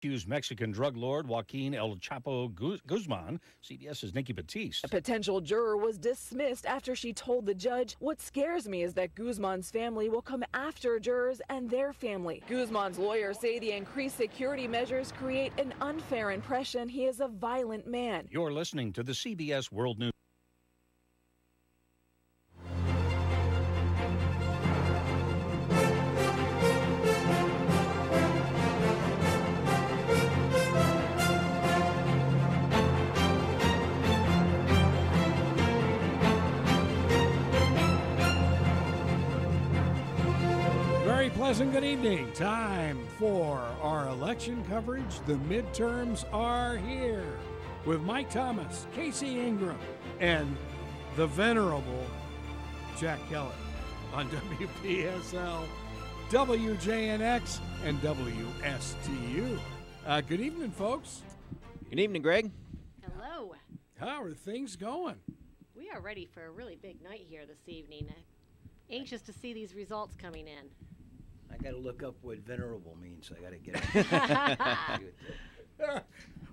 accused Mexican drug lord Joaquin El Chapo Guzman. CBS's Nikki Batiste. A potential juror was dismissed after she told the judge, "What scares me is that Guzman's family will come after jurors and their family." Guzman's lawyers say the increased security measures create an unfair impression he is a violent man. You're listening to the CBS World News. Pleasant good evening. Time for our election coverage. The midterms are here with Mike Thomas, Casey Ingram, and the venerable Jack Kelly on WPSL, WJNX, and WSTU. Good evening, folks. Good evening, Greg. Hello. How are things going? We are ready for a really big night here this evening. Anxious to see these results coming in. I got to look up what venerable means. I got to get it.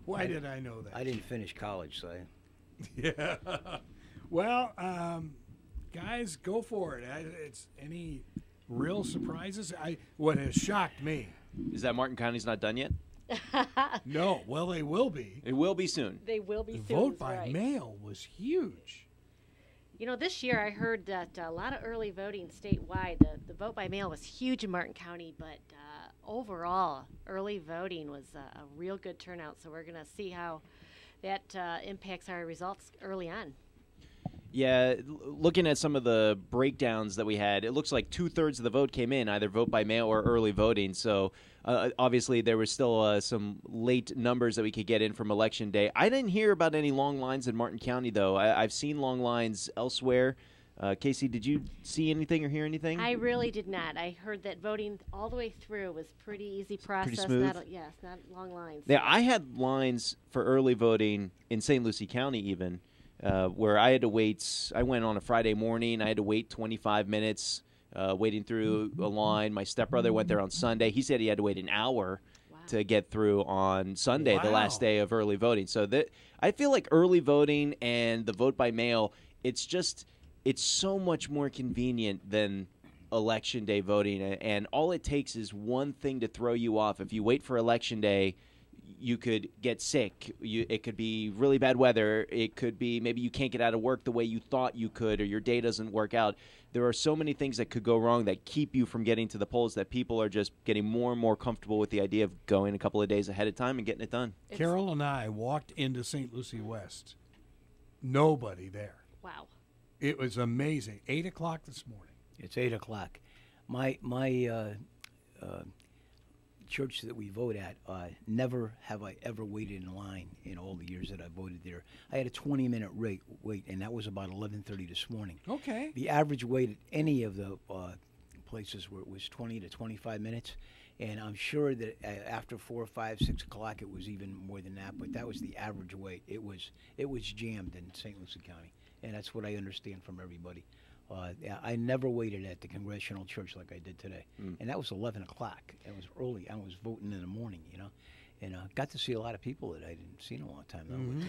Why did I know that? I didn't finish college, so Yeah. Well, guys, go for it. It's any real surprises? What has shocked me. Is that Martin County's not done yet? No. Well, they will be. It will be soon. They will be the soon. Vote by mail was huge. You know, this year I heard that a lot of early voting statewide, the vote by mail was huge in Martin County, but overall, early voting was a real good turnout. So we're going to see how that impacts our results early on. Yeah, looking at some of the breakdowns that we had, it looks like 2/3 of the vote came in, either vote by mail or early voting. So obviously there was still some late numbers that we could get in from Election Day. I didn't hear about any long lines in Martin County, though. I've seen long lines elsewhere. Casey, did you see anything or hear anything? I really did not. I heard that voting all the way through was pretty easy process. Pretty smooth? Yes, not long lines. Yeah, I had lines for early voting in St. Lucie County even. Where I had to wait. I went on a Friday morning. I had to wait 25 minutes waiting through a line. My stepbrother went there on Sunday. He said he had to wait an hour to get through on Sunday, the last day of early voting. So I feel like early voting and the vote by mail, it's so much more convenient than Election Day voting. And all it takes is one thing to throw you off. If you wait for Election Day, you could get sick. It could be really bad weather. It could be maybe you can't get out of work the way you thought you could, or your day doesn't work out. There are so many things that could go wrong that keep you from getting to the polls that people are just getting more and more comfortable with the idea of going a couple of days ahead of time and getting it done. Carol and I walked into St. Lucie West. Nobody there. Wow. It was amazing. 8 o'clock this morning. It's 8 o'clock. My church that we vote at, never have I ever waited in line in all the years that I voted there. I had a 20-minute wait, and that was about 11:30 this morning. Okay. The average wait at any of the places where it was 20 to 25 minutes, and I'm sure that after 4 or 5, 6 o'clock it was even more than that, but that was the average wait. It was jammed in St. Lucie County, and that's what I understand from everybody. I never waited at the Congregational Church like I did today. And that was 11 o'clock. It was early. I was voting in the morning, And got to see a lot of people that I didn't see in a long time, though. Mm-hmm.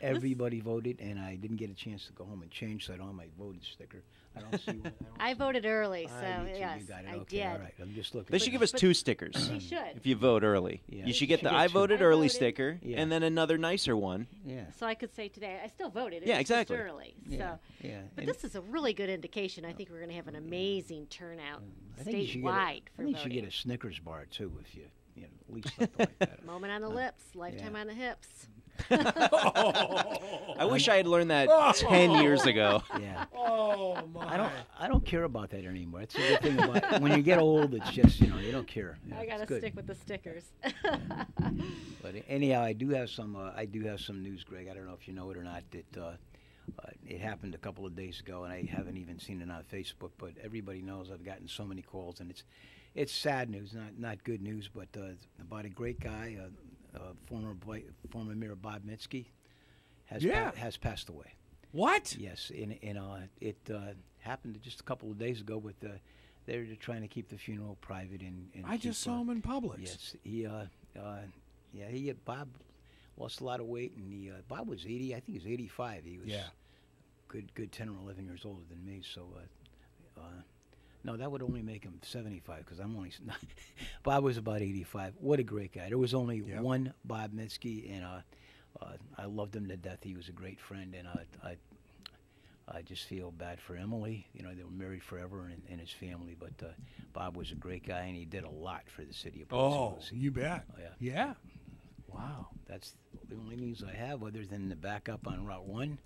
Everybody voted, and I didn't get a chance to go home and change, so I don't have my voting sticker. I don't see one. I voted early, so yes, you got it. I Okay, did. all right. I'm just looking. They should give us 2 stickers. They should. If you vote early. Yeah. You should get the Should I get voted two. early I voted. sticker, Yeah. and then another nicer one. Yeah. So I could say today, I still voted. It Yeah, was exactly. Just early. Yeah. So, Yeah. but And this is a really good indication. I think we're going to have an amazing turnout I think you should get statewide for I think you should voting. get a Snickers bar, too, if you at least something like that. Moment on the lips, lifetime on the hips. I wish I had learned that 10 years ago. Yeah. Oh, my. I don't care about that anymore. That's the good thing about when you get old. It's just you don't care. Yeah, I got it's to good. stick with the stickers. But anyhow, I do have some news, Greg. I don't know if you know it or not. That it happened a couple of days ago, and I haven't even seen it on Facebook. But everybody knows I've gotten so many calls, and it's sad news, not good news, but about a great guy, former Mayor Bob Mitzke, has passed away. What? Yes, it happened just a couple of days ago. But they're trying to keep the funeral private. And I just saw him in Publix. Yes, Yeah, Bob lost a lot of weight, and Bob was 80. I think he was 85. He was good 10 or 11 years older than me. So, no, that would only make him 75 because I'm only. Bob was about 85. What a great guy. There was only one Bob Mitzke, and I loved him to death. He was a great friend, and I just feel bad for Emily. You know, they were married forever, and his family. But Bob was a great guy, and he did a lot for the city of Port St. Lucie. You bet. Oh, yeah. Yeah. Wow. That's the only news I have, other than the backup on Route 1.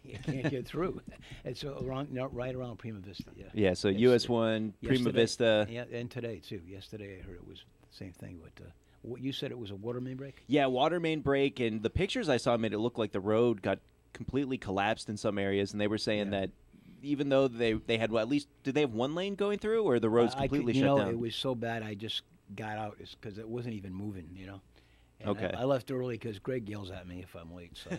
You can't get through. It's right around Prima Vista. Yeah. Yeah. So US 1, Prima Vista. Yeah, and today too. Yesterday I heard it was the same thing. But what you said, it was a water main break. Yeah, water main break, and the pictures I saw made it look like the road got completely collapsed in some areas, and they were saying that even though they had, well, at least, did they have one lane going through, or the road's completely shut down? It was so bad I just got out because it wasn't even moving, And okay. I left early because Greg yells at me if I'm late. So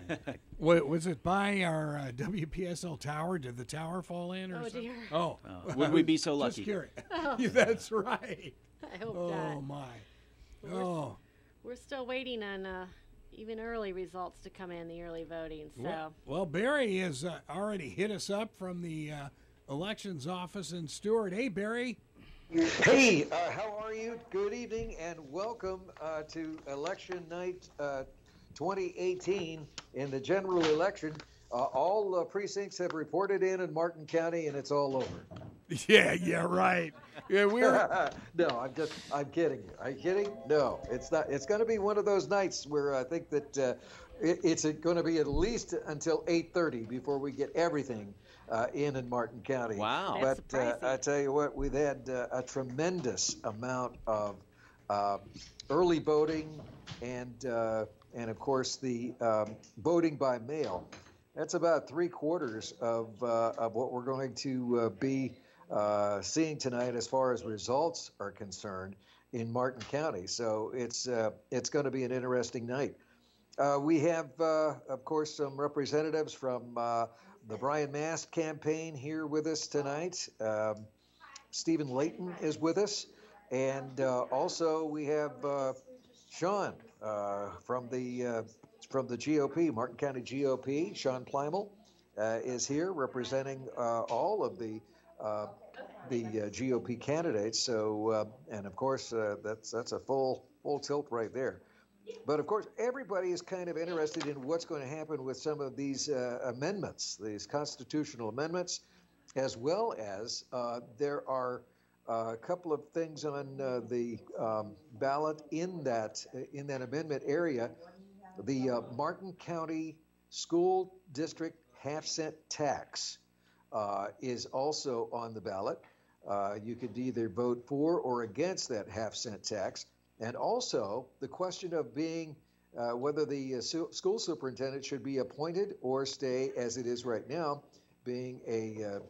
was it by our WPSL tower? Did the tower fall in or something? Dear. Oh, would we be so lucky? Just curious. Yeah, that's right. I hope not. Oh my. We're still waiting on even early results to come in, the early voting. So Well, Barry has already hit us up from the elections office in Stewart. Hey, Barry. Hey, how are you? Good evening and welcome to election night 2018 in the general election. All precincts have reported in Martin County, and it's all over. Yeah, right. Yeah, we're. No, I'm kidding you. Are you kidding? No, it's not. It's going to be one of those nights where I think that it's going to be at least until 8:30 before we get everything in Martin County. Wow. But I tell you what, we've had a tremendous amount of early voting and of course the voting by mail. That's about 3/4 of what we're going to be seeing tonight as far as results are concerned in Martin County. So it's going to be an interesting night. We have, of course, some representatives from the Brian Mast campaign here with us tonight. Stephen Layton is with us. And also we have Sean from the GOP, Martin County GOP. Sean Plymel is here representing all of the GOP candidates. So, and of course, that's a full tilt right there. But of course, everybody is kind of interested in what's going to happen with some of these amendments, these constitutional amendments, as well as there are a couple of things on the ballot in that amendment area. The Martin County School District half-cent tax is also on the ballot. You could either vote for or against that half-cent tax. And also the question of being whether the school superintendent should be appointed or stay as it is right now, being a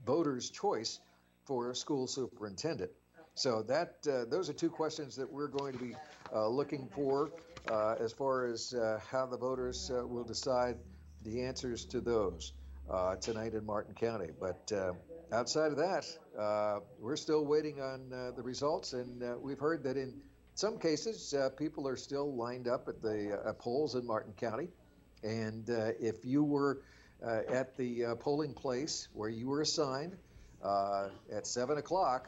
voter's choice for a school superintendent. So that those are two questions that we're going to be looking for as far as how the voters will decide the answers to those tonight in Martin County. But outside of that, we're still waiting on the results, and we've heard that in some cases people are still lined up at the polls in Martin County. And if you were at the polling place where you were assigned at 7 o'clock,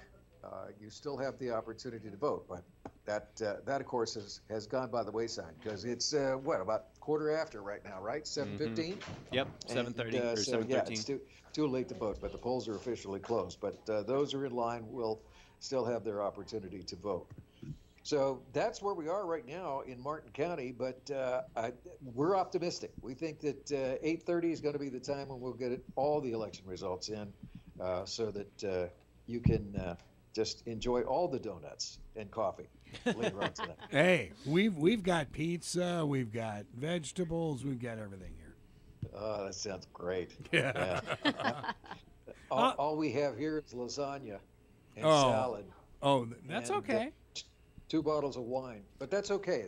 you still have the opportunity to vote. But that of course has gone by the wayside because it's about quarter after right now, right? 7:15. Yep, 7:30 or 7:13. Yeah, it's too late to vote, but the polls are officially closed. But those are in line will still have their opportunity to vote. So that's where we are right now in Martin County. But we're optimistic. We think that 8:30 is going to be the time when we'll get all the election results in, so that you can just enjoy all the donuts and coffee later on tonight. Hey, we've got pizza, we've got vegetables, we've got everything here. Oh, that sounds great. Yeah. All we have here is lasagna and salad. Oh, that's and, okay. 2 bottles of wine, but that's okay.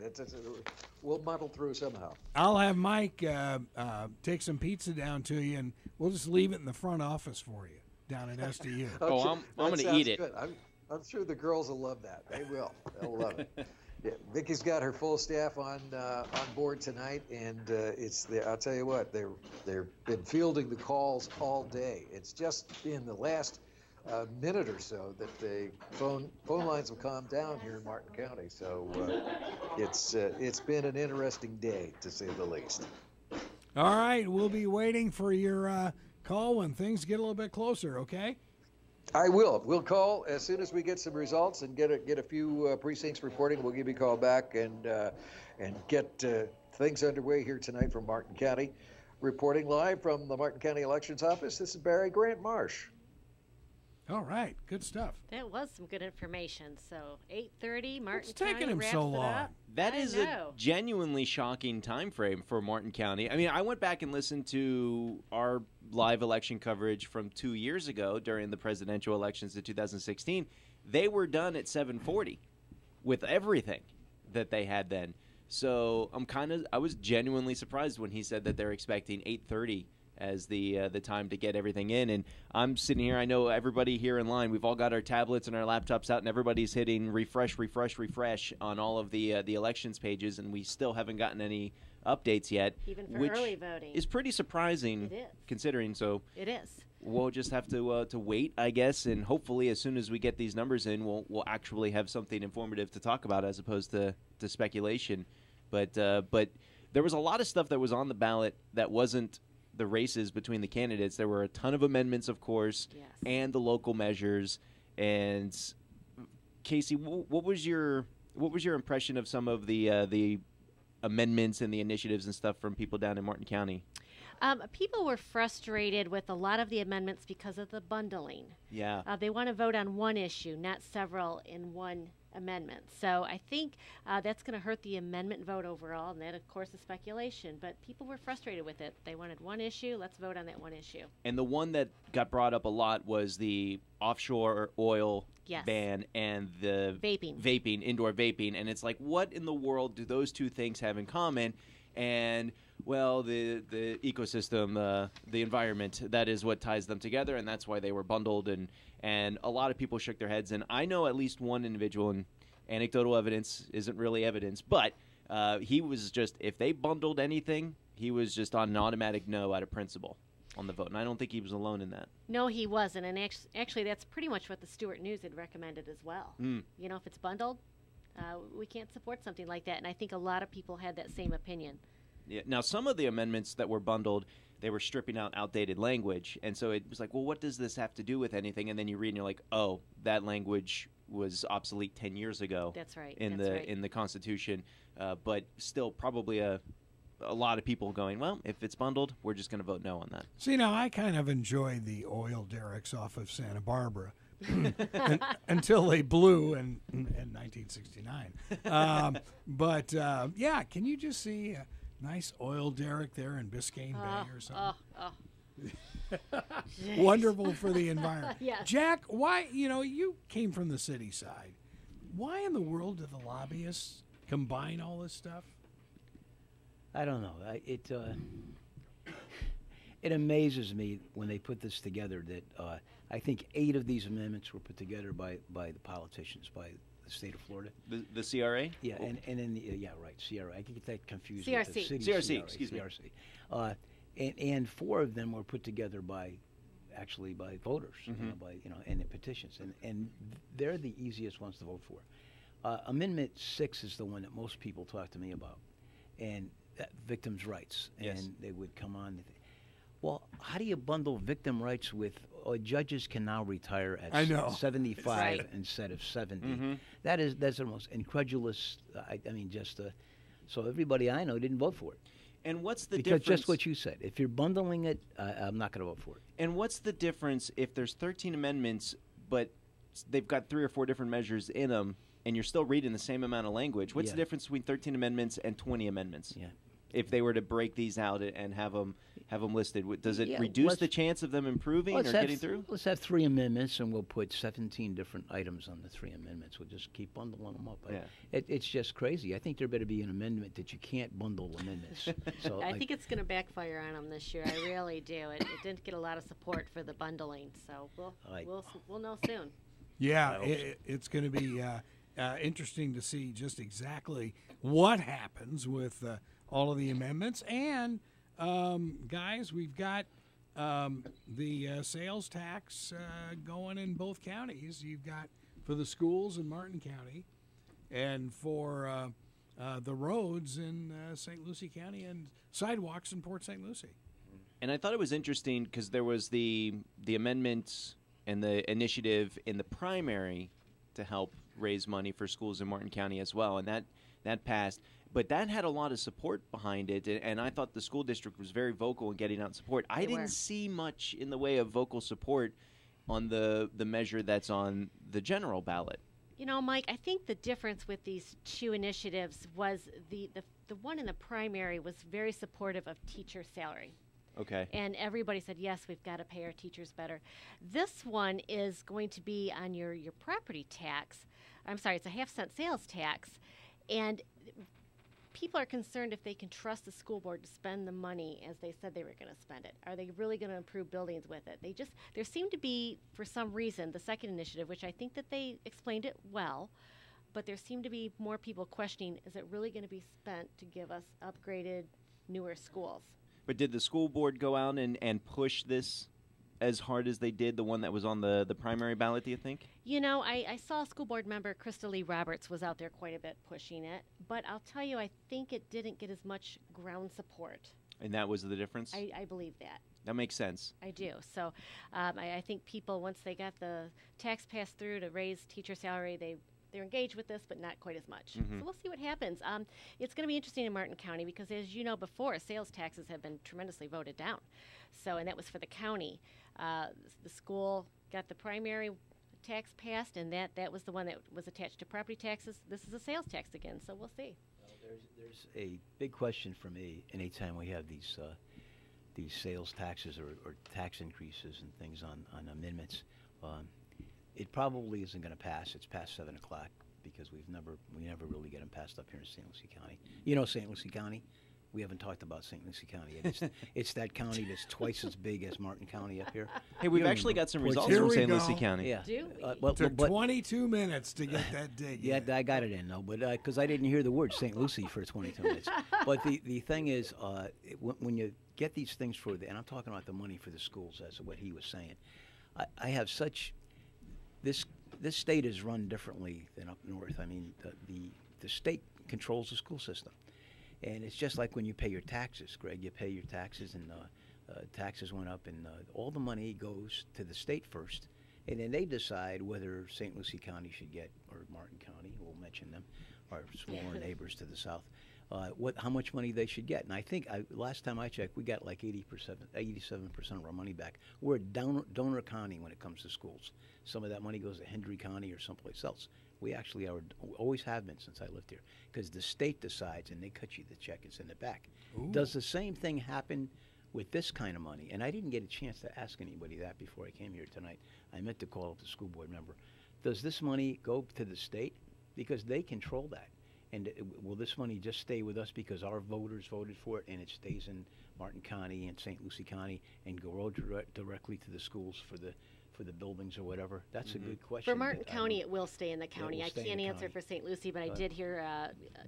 We'll muddle through somehow. I'll have Mike take some pizza down to you, and we'll just leave it in the front office for you down at SDU. I'm going to eat it. Good. I'm sure the girls will love that. They will. They'll love it. Yeah. Vicky's got her full staff on board tonight, and I'll tell you what, they've been fielding the calls all day. It's just in the last minute or so that the phone lines have calmed down here in Martin County. So it's been an interesting day, to say the least. All right, we'll be waiting for your call when things get a little bit closer, okay? I will. We'll call as soon as we get some results and get a few precincts reporting. We'll give you a call back and get things underway here tonight from Martin County. Reporting live from the Martin County Elections Office, this is Barry Grant Marsh. All right, good stuff. That was some good information. So 8:30, Martin What's taking County him wraps so it long? up. That is a genuinely shocking time frame for Martin County. I mean, I went back and listened to our live election coverage from 2 years ago during the presidential elections of 2016. They were done at 7:40 with everything that they had then. So I was genuinely surprised when he said that they're expecting 8:30 as the time to get everything in. And I'm sitting here, I know everybody here in line, we've all got our tablets and our laptops out, and everybody's hitting refresh on all of the elections pages, and we still haven't gotten any updates yet. Even for which early voting. is pretty surprising. It is. Considering. So It is. we'll just have to wait, I guess, and hopefully as soon as we get these numbers in, we'll actually have something informative to talk about as opposed to speculation. But there was a lot of stuff that was on the ballot that wasn't the races between the candidates. There were a ton of amendments, of course, Yes. and the local measures. And Casey, what was your impression of some of the amendments and the initiatives and stuff from people down in Martin County? People were frustrated with a lot of the amendments because of the bundling. Yeah. They want to vote on one issue, not several in one amendment. So I think that's going to hurt the amendment vote overall, and that, of course, is speculation. But people were frustrated with it. They wanted one issue. Let's vote on that one issue. And the one that got brought up a lot was the offshore oil Yes. ban and the Vaping. indoor vaping. And it's like, what in the world do those two things have in common? And, well, the ecosystem, the environment, that is what ties them together, and that's why they were bundled. And a lot of people shook their heads. And I know at least one individual, and anecdotal evidence isn't really evidence, but he was just, if they bundled anything, he was just on an automatic no out of principle on the vote. And I don't think he was alone in that. No, he wasn't. And actually, that's pretty much what the Stewart News had recommended as well. You know, if it's bundled, we can't support something like that. And I think a lot of people had that same opinion. Yeah. Now, some of the amendments that were bundled, they were stripping out outdated language. And so it was like, well, what does this have to do with anything? And then you read and you're like, oh, that language was obsolete 10 years ago. That's right. In the Constitution. But still probably a lot of people going, well, if it's bundled, we're just going to vote no on that. See, now I kind of enjoy the oil derricks off of Santa Barbara until they blew in 1969. Yeah, can you just see a nice oil derrick there in Biscayne Bay or something? Wonderful for the environment. Yes. Jack, why, you came from the city side. Why in the world do the lobbyists combine all this stuff? I don't know. It amazes me when they put this together that I think 8 of these amendments were put together by the politicians, by the state of Florida. The CRA? Yeah, and in the, right, CRA. I get that confused CRC. with the city. CRC, excuse me. CRC. And 4 of them were put together by voters, and the petitions, and they're the easiest ones to vote for. Amendment 6 is the one that most people talk to me about, and victims' rights, Yes. and they would come on. Well, how do you bundle victim rights with judges can now retire at 75 Right. instead of 70? Mm-hmm. That's the most incredulous. So everybody I know didn't vote for it. And what's the Because difference? just what you said. If you're bundling it, I'm not going to vote for it. And what's the difference if there's 13 amendments, but they've got 3 or 4 different measures in them, and you're still reading the same amount of language? What's the difference between 13 amendments and 20 amendments? Yeah. If they were to break these out and have them listed, does it Yeah, reduce the chance of them improving or getting through? Let's have 3 amendments, and we'll put 17 different items on the 3 amendments. We'll just keep bundling them up. It's just crazy. I think there better be an amendment that you can't bundle amendments. So I think it's going to backfire on them this year. I really do. It didn't get a lot of support for the bundling, so we'll know soon. Yeah, it's going to be interesting to see just exactly what happens with all of the amendments. And, guys, we've got the sales tax going in both counties. You've got for the schools in Martin County and for the roads in St. Lucie County and sidewalks in Port St. Lucie. And I thought it was interesting because there was the amendments and the initiative in the primary to help raise money for schools in Martin County as well, and that passed. But that had a lot of support behind it, and I thought the school district was very vocal in getting out support. I didn't see much in the way of vocal support on the measure that's on the general ballot. You know, Mike, I think the difference with these two initiatives was the one in the primary was very supportive of teacher salary. Okay. And everybody said, yes, we've got to pay our teachers better. This one is going to be on your property tax. I'm sorry, it's a half-cent sales tax. And people are concerned if they can trust the school board to spend the money as they said they were going to spend it. Are they really going to improve buildings with it? There seemed to be, for some reason, the second initiative, which I think that they explained it well, but there seemed to be more people questioning, is it really going to be spent to give us upgraded, newer schools? But did the school board go out and push this as hard as they did, the one that was on the primary ballot, do you think? You know, I saw school board member Krista Lee Roberts was out there quite a bit pushing it, but I'll tell you, I think it didn't get as much ground support. And that was the difference? I believe that. That makes sense. I do. So I think people, once they got the tax passed through to raise teacher salary, they're engaged with this, but not quite as much. Mm-hmm. So we'll see what happens. It's going to be interesting in Martin County because, as you know before, sales taxes have been tremendously voted down. So, and that was for the county. The school got the primary tax passed, and that was the one that was attached to property taxes. This is a sales tax again, so we'll see. Well, there's a big question for me anytime we have these sales taxes or tax increases and things on amendments. It probably isn't going to pass. It's past 7 o'clock because we never really get them passed up here in St. Lucie County. You know St. Lucie County? We haven't talked about St. Lucie County. It's that county that's twice as big as Martin County up here. Hey, we've actually got some results Here from we St. go. Lucie County. Yeah. Do It took 22 minutes to get that dig. Yeah, I got it in, though, but because I didn't hear the word St. Lucie for 22 minutes. But the thing is, when you get these things and I'm talking about the money for the schools, as what he was saying, I have such... This state is run differently than up north. I mean, the state controls the school system. And it's just like when you pay your taxes, Greg. You pay your taxes, and taxes went up, and all the money goes to the state first. And then they decide whether St. Lucie County should get, or Martin County, we'll mention them, our smaller neighbors to the south, how much money they should get. And I think last time I checked, we got like 87% of our money back. We're a donor county when it comes to schools. Some of that money goes to Hendry County or someplace else. We actually always have been since I lived here, because the state decides and they cut you the check and send it back. Ooh. Does the same thing happen with this kind of money? And I didn't get a chance to ask anybody that before I came here tonight. I meant to call up the school board member. Does this money go to the state? Because they control that. And will this money just stay with us because our voters voted for it, and it stays in Martin County and St. Lucie County and go directly to the schools for the buildings or whatever? That's a good question. For Martin County, it will stay in the county. I can't answer for St. Lucie, but I did hear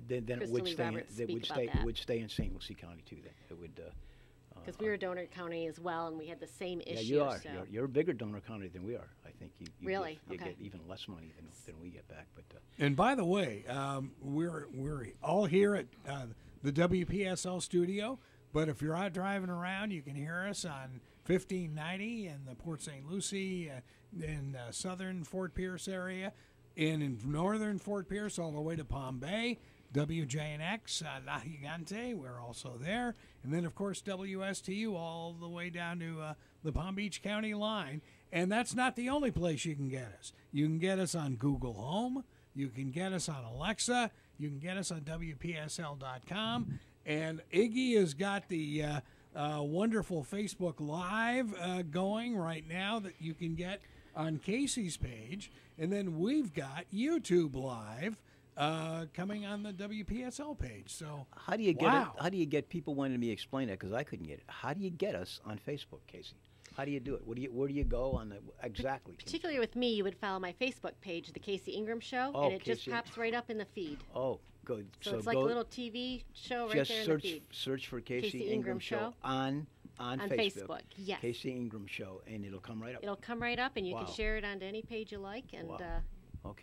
then it would stay. It would stay in St. Lucie County too. Then it would. Because we were a donor county as well, and we had the same issue. Yeah, you are. So. You're a bigger donor county than we are. I think you really get even less money than we get back. But and by the way, we're all here at the WPSL studio. But if you're out driving around, you can hear us on 1590 in the Port St. Lucie, in southern Fort Pierce area, in northern Fort Pierce all the way to Palm Bay. WJNX, La Gigante, we're also there. And then, of course, WSTU all the way down to the Palm Beach County line. And that's not the only place you can get us. You can get us on Google Home. You can get us on Alexa. You can get us on WPSL.com. And Iggy has got the wonderful Facebook Live going right now that you can get on Casey's page. And then we've got YouTube Live coming on the WPSL page. So how do you get it? How do you get people wanting me to explain that? Because I couldn't get it. How do you get us on Facebook, Casey? How do you do it? Where do you go on the exactly? Particularly with me, you would follow my Facebook page, The Casey Ingram Show, and it just pops right up in the feed. Oh, good. So it's like a little TV show right there in the feed. Just search for Casey Ingram Show on Facebook. Yes. Casey Ingram Show, and it'll come right up. It'll come right up, and you can share it onto any page you like and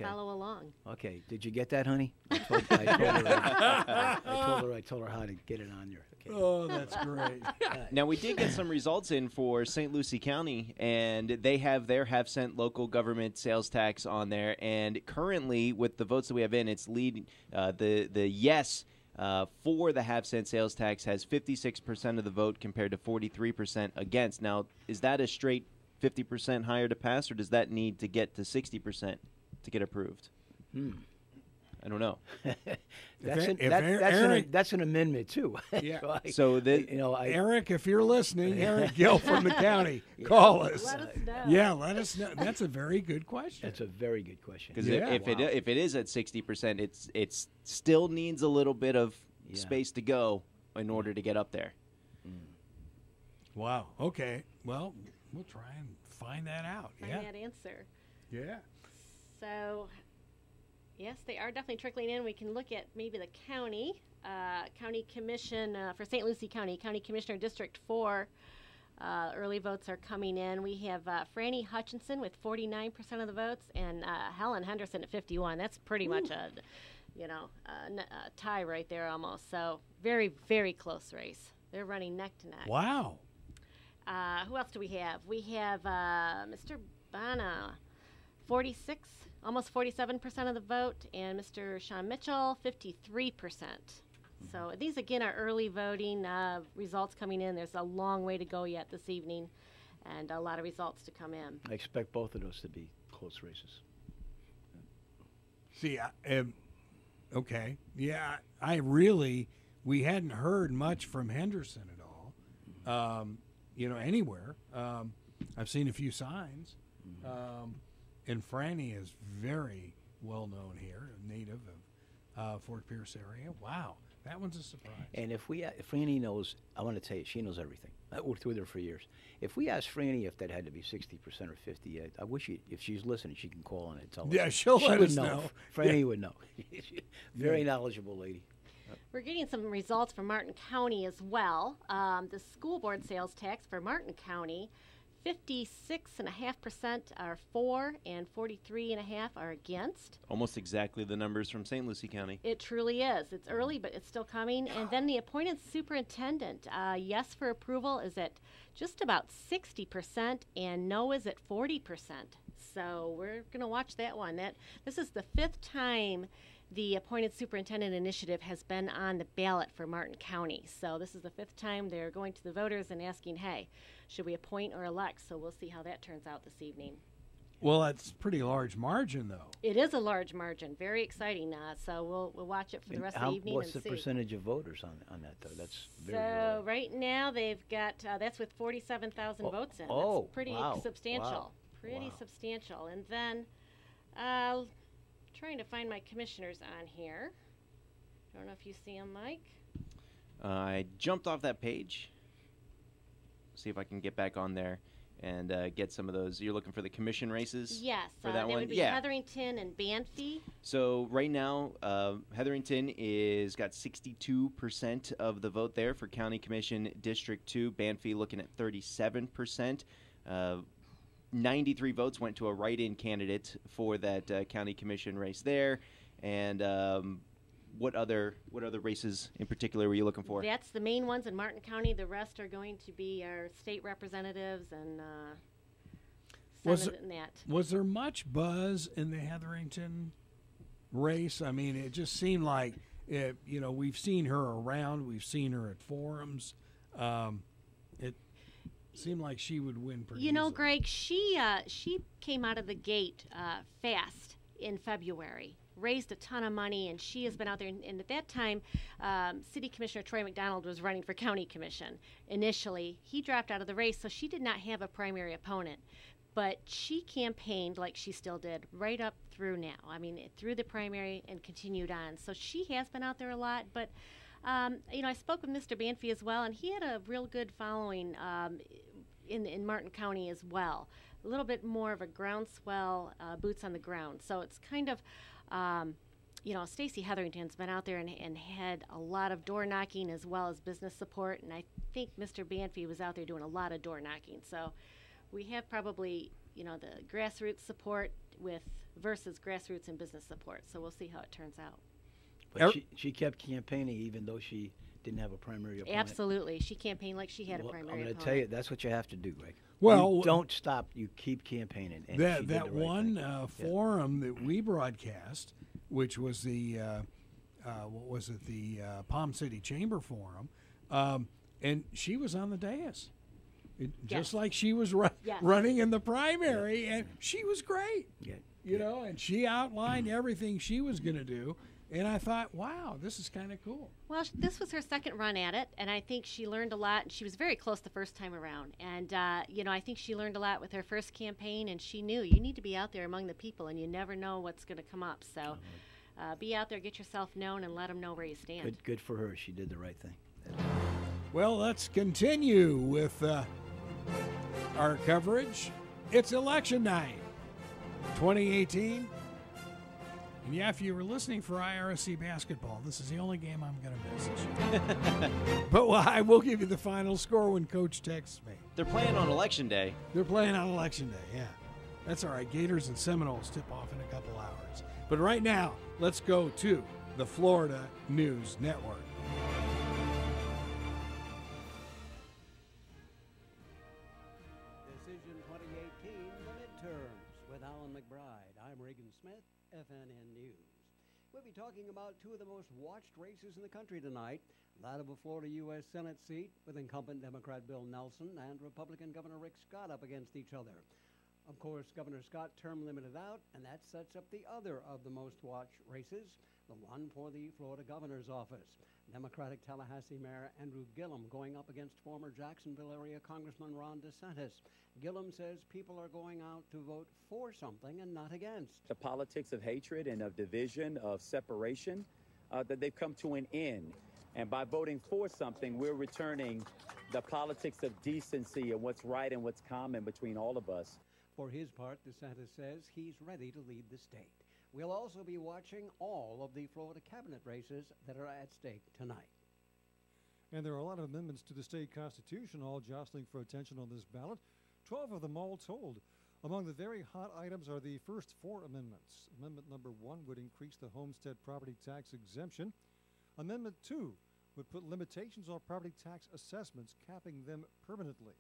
follow along. Okay. Did you get that, honey? I told her how to get it on there. Okay. Oh, that's great. Now, we did get some results in for St. Lucie County, and they have their half-cent local government sales tax on there. And currently, with the votes that we have in, it's leading the yes for the half-cent sales tax has 56% of the vote compared to 43% against. Now, is that a straight 50% higher to pass, or does that need to get to 60% to get approved? I don't know. That's an amendment too. Yeah. So Eric, if you're listening, Eric Gill from the county, call us. Let us know. Yeah, let us know. That's a very good question. That's a very good question. Because if it is at 60%, it still needs a little bit of space to go in order to get up there. Wow. Okay. Well, we'll try and find that out. Find that answer. Yeah. So, yes, they are definitely trickling in. We can look at maybe the county commission for St. Lucie County Commissioner District 4. Early votes are coming in. We have Franny Hutchinson with 49% of the votes, and Helen Henderson at 51. That's pretty much a tie right there almost. So very, very close race. They're running neck to neck. Wow. Who else do we have? We have Mr. Bana, 46, almost 47% of the vote, and Mr. Sean Mitchell, 53%. So these, again, are early voting results coming in. There's a long way to go yet this evening, and a lot of results to come in. I expect both of those to be close races. See, okay. Yeah, we hadn't heard much from Henderson at all, anywhere. I've seen a few signs. And Franny is very well known here, a native of Fort Pierce area. Wow, that one's a surprise. And if Franny knows, I want to tell you, she knows everything. I worked with her for years. If we asked Franny if that had to be 60% or 50, I wish if she's listening, she can call on it and tell us. Yeah, she'll let us know. Franny would know. Very knowledgeable lady. We're getting some results from Martin County as well. The school board sales tax for Martin County, 56.5% are for and 43.5% are against. Almost exactly the numbers from St. Lucie County. It truly is. It's early, but it's still coming. And then the appointed superintendent, yes for approval is at just about 60% and no is at 40%. So we're going to watch that one. This is the 5th time the appointed superintendent initiative has been on the ballot for Martin County. So this is the 5th time they're going to the voters and asking, hey, should we appoint or elect? So we'll see how that turns out this evening. Well, that's a pretty large margin, though. It is a large margin. Very exciting. So we'll watch it for the rest of the evening what's and the see. percentage of voters on that, though? That's very So low. right now they've got, that's with 47,000 votes in. Oh, That's pretty wow. substantial. Wow. Pretty Wow. substantial. And then trying to find my commissioners on here. I don't know if you see them, Mike. I jumped off that page. See if I can get back on there and get some of those. You're looking for the commission races? Yes. For that they one? would be Yeah. Hetherington and Banffy. So right now, Hetherington is got 62% of the vote there for County Commission District 2. Banffy looking at 37%. 93 votes went to a write-in candidate for that county commission race there. And what other races in particular were you looking for? That's the main ones in Martin County. The rest are going to be our state representatives and Senate and that. Was there much buzz in the Hetherington race? I mean, it just seemed like, we've seen her around. We've seen her at forums. It seemed like she would win pretty easily. Greg, she came out of the gate fast in February, raised a ton of money, and she has been out there. And at that time, City Commissioner Troy McDonald was running for County Commission. Initially, he dropped out of the race, so she did not have a primary opponent. But she campaigned like she still did right up through now. I mean, through the primary and continued on. So she has been out there a lot, but I spoke with Mr. Banffy as well, and he had a real good following. in Martin County as well. A little bit more of a groundswell, boots on the ground. So it's kind of, Stacey Hetherington's been out there and had a lot of door knocking as well as business support. And I think Mr. Banfi was out there doing a lot of door knocking. So we have probably, the grassroots support versus grassroots and business support. So we'll see how it turns out. But she kept campaigning even though she didn't have a primary opponent. Absolutely. She campaigned like she had a primary opponent. I'm going to tell you, that's what you have to do, Greg. Well, you don't stop. You keep campaigning. And that one forum that we broadcast, which was the the Palm City Chamber Forum, and she was on the dais, just like she was running in the primary, and she was great. Yeah. And she outlined everything she was going to do. And I thought, wow, this is kind of cool. Well, this was her second run at it, and I think she learned a lot. And she was very close the first time around. And, I think she learned a lot with her first campaign, and she knew you need to be out there among the people, and you never know what's going to come up. So be out there, get yourself known, and let them know where you stand. Good for her. She did the right thing. Well, let's continue with our coverage. It's election night, 2018. And if you were listening for IRSC basketball, this is the only game I'm going to miss this year. But I will give you the final score when Coach texts me. They're playing on Election Day. They're playing on Election Day, yeah. That's all right. Gators and Seminoles tip off in a couple hours. But right now, let's go to the Florida News Network. Decision 2018, the midterms. With Alan McBride, I'm Reagan Smith, FNN News. We'll be talking about two of the most watched races in the country tonight. That of a Florida U.S. Senate seat with incumbent Democrat Bill Nelson and Republican Governor Rick Scott up against each other. Of course, Governor Scott term limited out, and that sets up the other of the most watched races, the one for the Florida governor's office. Democratic Tallahassee Mayor Andrew Gillum going up against former Jacksonville area Congressman Ron DeSantis. Gillum says people are going out to vote for something and not against. The politics of hatred and of division, of separation, that they've come to an end. And by voting for something, we're returning the politics of decency and what's right and what's common between all of us. For his part, DeSantis says he's ready to lead the state. We'll also be watching all of the Florida cabinet races that are at stake tonight. And there are a lot of amendments to the state constitution, all jostling for attention on this ballot. 12 of them all told. Among the very hot items are the first four amendments. Amendment number 1 would increase the homestead property tax exemption. Amendment 2 would put limitations on property tax assessments, capping them permanently.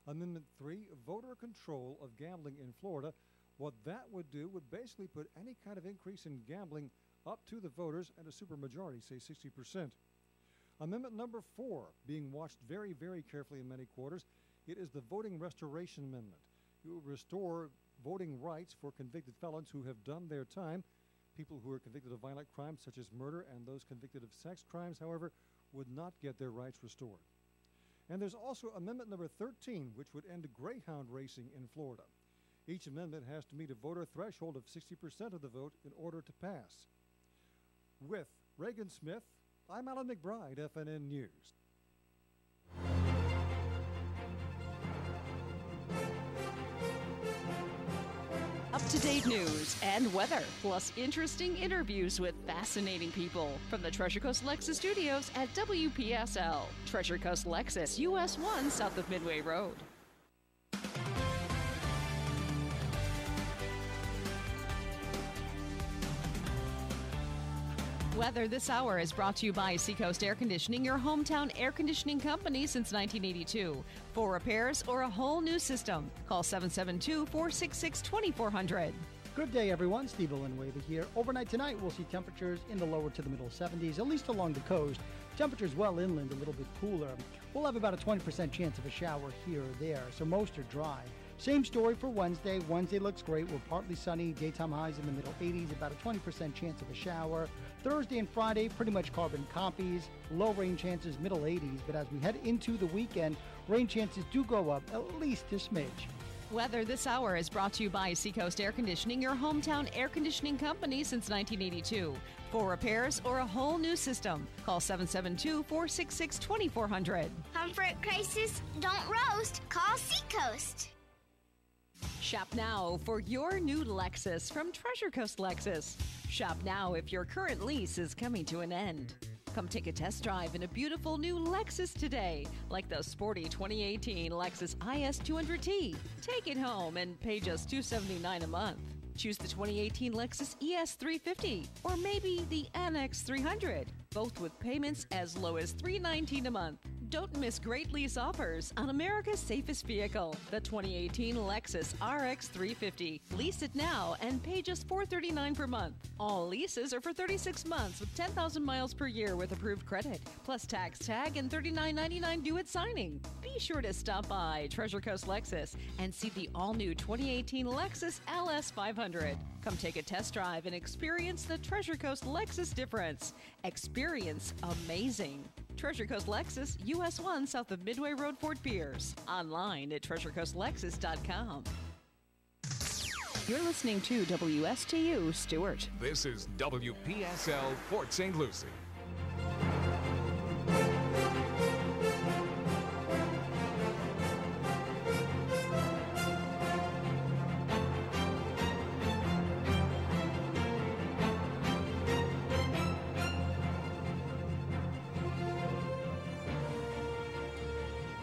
Amendment 3, voter control of gambling in Florida. What that would do would basically put any kind of increase in gambling up to the voters and a supermajority, say 60%. Amendment number 4, being watched very, very carefully in many quarters, it is the Voting Restoration Amendment. It will restore voting rights for convicted felons who have done their time. People who are convicted of violent crimes such as murder and those convicted of sex crimes, however, would not get their rights restored. And there's also Amendment number 13, which would end greyhound racing in Florida. Each amendment has to meet a voter threshold of 60% of the vote in order to pass. With Reagan Smith, I'm Alan McBride, FNN News. Up-to-date news and weather, plus interesting interviews with fascinating people from the Treasure Coast Lexus studios at WPSL. Treasure Coast Lexus, US 1, south of Midway Road. Weather this hour is brought to you by Seacoast Air Conditioning, your hometown air conditioning company since 1982. For repairs or a whole new system, call 772-466-2400. Good day, everyone. Steve Olenwavy here. Overnight tonight, we'll see temperatures in the lower to the middle 70s, at least along the coast. Temperatures well inland, a little bit cooler. We'll have about a 20% chance of a shower here or there, so most are dry. Same story for Wednesday. Wednesday looks great. We're partly sunny. Daytime highs in the middle 80s, about a 20% chance of a shower. Thursday and Friday, pretty much carbon copies. Low rain chances, middle 80s. But as we head into the weekend, rain chances do go up at least a smidge. Weather this hour is brought to you by Seacoast Air Conditioning, your hometown air conditioning company since 1982. For repairs or a whole new system, call 772-466-2400. Comfort crisis, don't roast, call Seacoast. Shop now for your new Lexus from Treasure Coast Lexus. Shop now if your current lease is coming to an end. Come take a test drive in a beautiful new Lexus today, like the sporty 2018 Lexus IS 200T. Take it home and pay just $279 a month. Choose the 2018 Lexus ES 350 or maybe the NX 300, both with payments as low as $319 a month. Don't miss great lease offers on America's safest vehicle, the 2018 Lexus RX 350. Lease it now and pay just $439 per month. All leases are for 36 months with 10,000 miles per year with approved credit, plus tax tag and $39.99 due at signing. Be sure to stop by Treasure Coast Lexus and see the all-new 2018 Lexus LS 500. Come take a test drive and experience the Treasure Coast Lexus difference. Experience amazing. Treasure Coast Lexus, US 1 south of Midway Road, Fort Pierce. Online at treasurecoastlexus.com. You're listening to WSTU Stewart. This is WPSL Fort St. Lucie.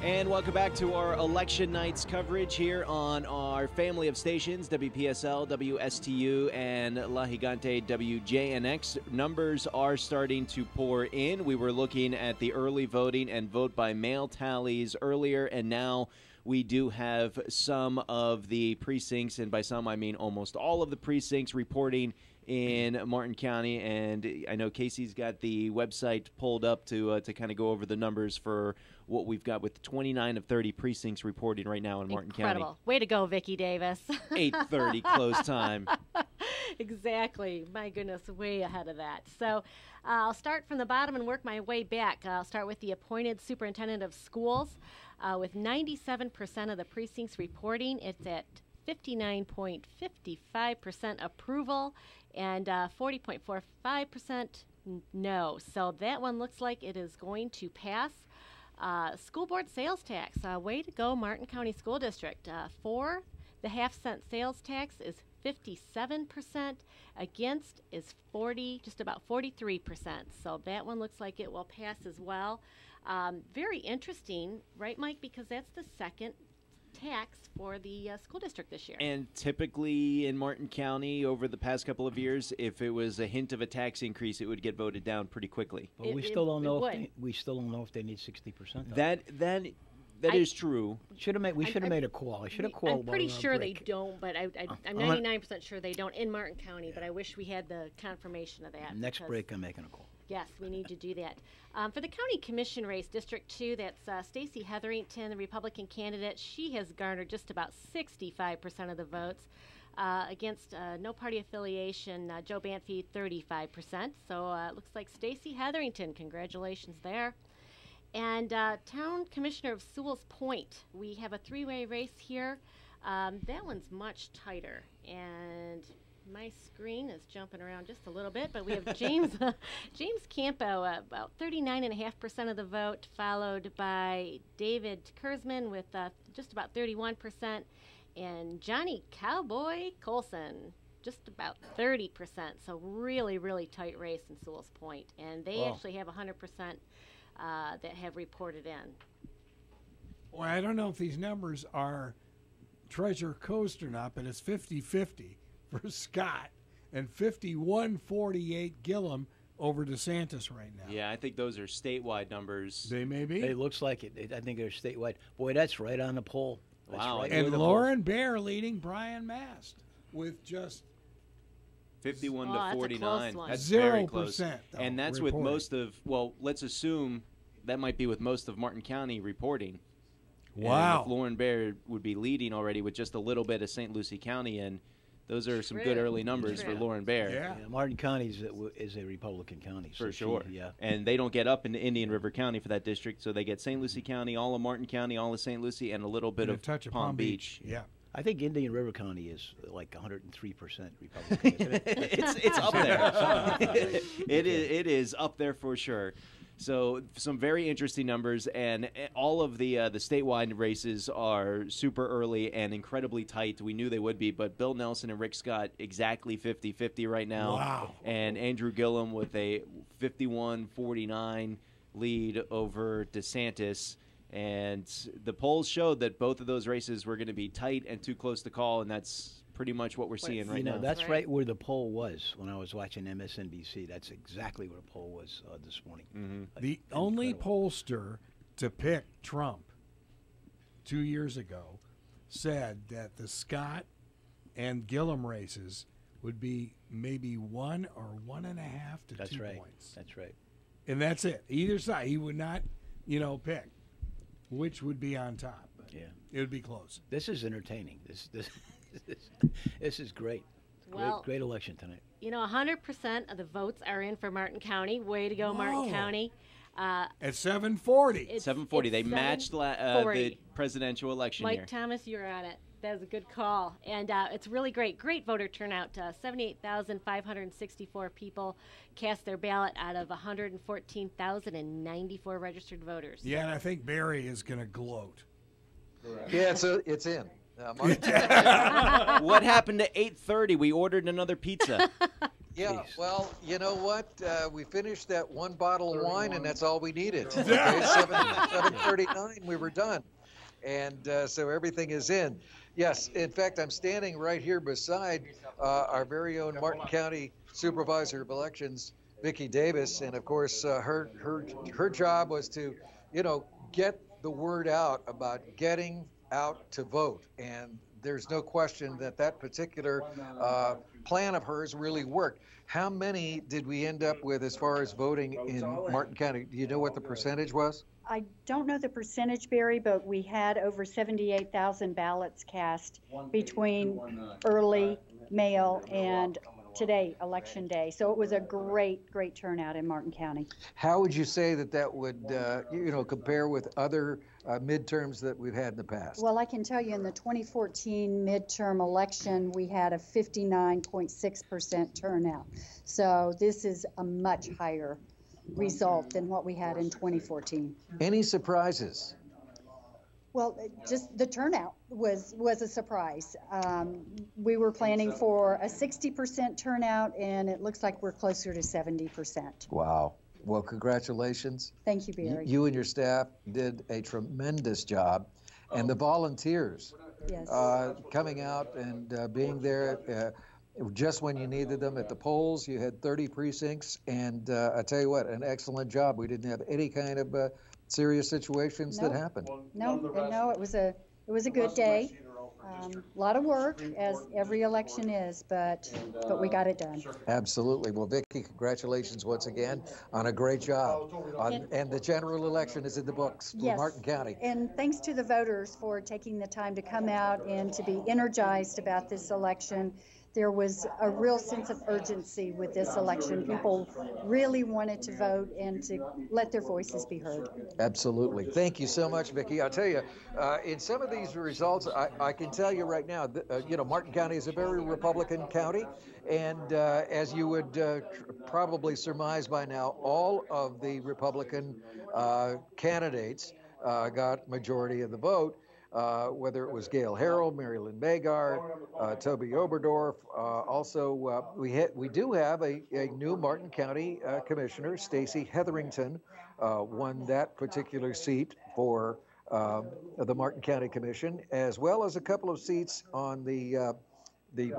And welcome back to our election night's coverage here on our family of stations, WPSL, WSTU, and La Gigante WJNX. Numbers are starting to pour in. We were looking at the early voting and vote by mail tallies earlier, and now we do have some of the precincts, and by some I mean almost all of the precincts, reporting in Martin County. And I know Casey's got the website pulled up to kind of go over the numbers for what we've got with 29 of 30 precincts reporting right now in Martin County. Incredible. Way to go, Vicki Davis. 8:30 close time. Exactly. My goodness, way ahead of that. So I'll start from the bottom and work my way back. I'll start with the appointed superintendent of schools. With 97% of the precincts reporting, it's at 59.55% approval and 40.45% no. So that one looks like it is going to pass. School board sales tax. Way to go, Martin County School District. For the half-cent sales tax is 57%. Against is just about 43%. So that one looks like it will pass as well. Very interesting, right, Mike? Because that's the second tax for the school district this year. And typically in Martin County over the past couple of years, if it was a hint of a tax increase, it would get voted down pretty quickly. But we still don't know if they need 60%. That is true. We should have made a call. I should have called. I'm pretty sure they don't, but I'm 99% sure they don't in Martin County. But I wish we had the confirmation of that. Next break, I'm making a call. Yes, we need to do that. For the county commission race, District 2, that's Stacey Hetherington, the Republican candidate. She has garnered just about 65% of the votes. Against no party affiliation, Joe Banfi, 35%. So it looks like Stacey Hetherington. Congratulations there. And Town Commissioner of Sewell's Point, we have a three-way race here. That one's much tighter. And my screen is jumping around just a little bit, but we have James Campo, about 39.5% of the vote, followed by David Kurzman with just about 31%, and Johnny Cowboy Colson, just about 30%. So really, really tight race in Sewell's Point. And they actually have 100% that have reported in. Well, I don't know if these numbers are Treasure Coast or not, but it's 50-50 for Scott and 51-48 Gillum over DeSantis right now. Yeah, I think those are statewide numbers. They may be. It looks like it. I think they're statewide. Boy, that's right on the poll. That's wow. Right and Lauren Bear leading Brian Mast with just 51 to 49. That's 0%. Very close. And that's with most of, let's assume that might be with most of Martin County reporting. Wow. And if Lauren Bear would be leading already with just a little bit of St. Lucie County, and those are some good early numbers for Lauren Bear. Yeah. Martin County is a Republican county. For sure. And they don't get up into Indian River County for that district, so they get St. Lucie County, all of Martin County, all of St. Lucie, and a little bit of touch of Palm Beach. Yeah. I think Indian River County is like 103% Republican. Isn't it? It's up there. It is up there for sure. So some very interesting numbers, and all of the statewide races are super early and incredibly tight. We knew they would be, but Bill Nelson and Rick Scott exactly 50-50 right now. Wow. And Andrew Gillum with a 51-49 lead over DeSantis. And the polls showed that both of those races were going to be tight and too close to call, and that's pretty much what we're seeing right now. That's right where the poll was when I was watching MSNBC. That's exactly where the poll was this morning. Mm-hmm. The only pollster to pick Trump 2 years ago said that the Scott and Gillum races would be maybe 1 or 1.5 to 2 points. That's right. And that's it. Either side. He would not, pick which would be on top. But yeah. It would be close. This is entertaining. This is great. Well, great election tonight. 100% of the votes are in for Martin County. Way to go, Martin County. At 740. 740. They matched the presidential election Mike here. Thomas, you're on it. That was a good call. And it's really great. Great voter turnout. 78,564 people cast their ballot out of 114,094 registered voters. Yeah, and I think Barry is going to gloat. Yeah, it's in. What happened to 8:30? We ordered another pizza. Yeah, Jeez. well, you know what? We finished that one bottle of wine, and that's all we needed. Okay, 7:39, we were done. And so everything is in. Yes, in fact, I'm standing right here beside our very own Martin County Supervisor of Elections, Vicki Davis. And, of course, her job was to, get the word out about getting out to vote. And there's no question that particular plan of hers really worked. How many did we end up with as far as voting in Martin County? Do you know what the percentage was? I don't know the percentage, Barry, but we had over 78,000 ballots cast between early mail and today, Election Day. So it was a great turnout in Martin County. How would you say that would, compare with other midterms that we've had in the past? Well, I can tell you in the 2014 midterm election, we had a 59.6% turnout. So this is a much higher result than what we had in 2014. Any surprises? Well, just the turnout was a surprise. We were planning for a 60% turnout, and it looks like we're closer to 70%. Wow. Well, congratulations. Thank you, Barry. You and your staff did a tremendous job. And the volunteers coming out and being there just when you needed them at the polls. You had 30 precincts, and I tell you what, an excellent job. We didn't have any kind of serious situations that happened. No, it was a good day. A lot of work, as every election is, but we got it done. Absolutely. Well, Vicki, congratulations once again on a great job. And the general election is in the books for Martin County. And thanks to the voters for taking the time to come out and to be energized about this election. There was a real sense of urgency with this election. People really wanted to vote and to let their voices be heard. Absolutely. Thank you so much, Vicki. I'll tell you, in some of these results, I can tell you right now, Martin County is a very Republican county. And as you would probably surmise by now, all of the Republican candidates got majority of the vote. Whether it was Gail Harrell, Marilyn Begard, Toby Oberdorf. Also, we do have a new Martin County commissioner, Stacey Hetherington, won that particular seat for the Martin County Commission, as well as a couple of seats on the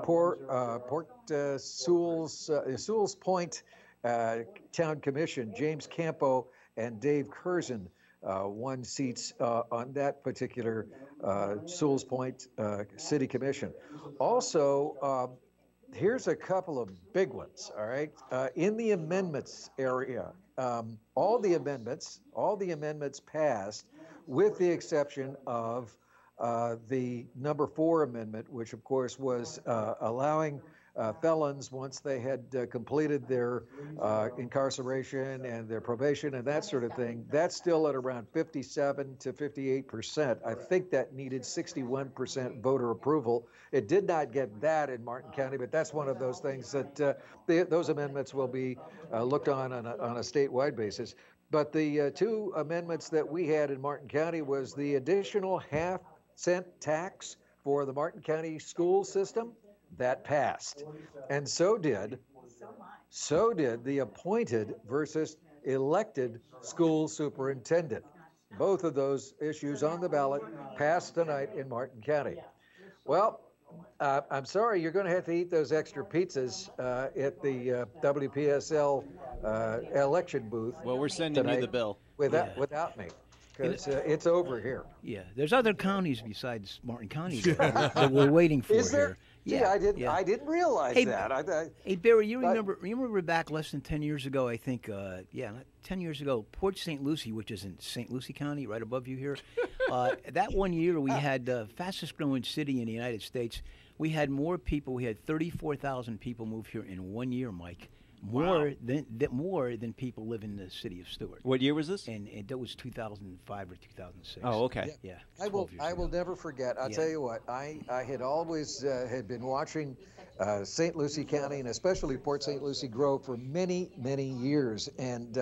Port Sewell's Point Town Commission. James Campo and Dave Curzon won seats on that particular Sewell's Point City Commission. Also, here's a couple of big ones, all right? In the amendments area, all the amendments passed with the exception of the number 4 amendment, which of course was allowing felons once they had completed their incarceration and their probation and that sort of thing. That's still at around 57 to 58%. I think that needed 61% voter approval. It did not get that in Martin County, but that's one of those things that those amendments will be looked on a statewide basis. But the two amendments that we had in Martin County was the additional half-cent tax for the Martin County school system. That passed. And so did the appointed versus elected school superintendent. Both of those issues on the ballot passed tonight in Martin County. Well, I'm sorry, you're going to have to eat those extra pizzas at the WPSL election booth. Well, we're sending you the bill. Without me, because it's over here. Yeah, there's other counties besides Martin County that we're waiting for. Is there? Here. Yeah, I didn't realize that. Hey, Barry, you remember back less than 10 years ago, I think, 10 years ago, Port St. Lucie, which is in St. Lucie County, right above you here, that one year we had the fastest growing city in the United States. We had more people. We had 34,000 people move here in 1 year, Mike. More than people live in the city of Stewart. What year was this? And that was 2005 or 2006. Oh, okay. Yeah. I will never forget. I'll tell you what. I had always had been watching St. Lucie County and especially Port St. Lucie grow for many, many years, and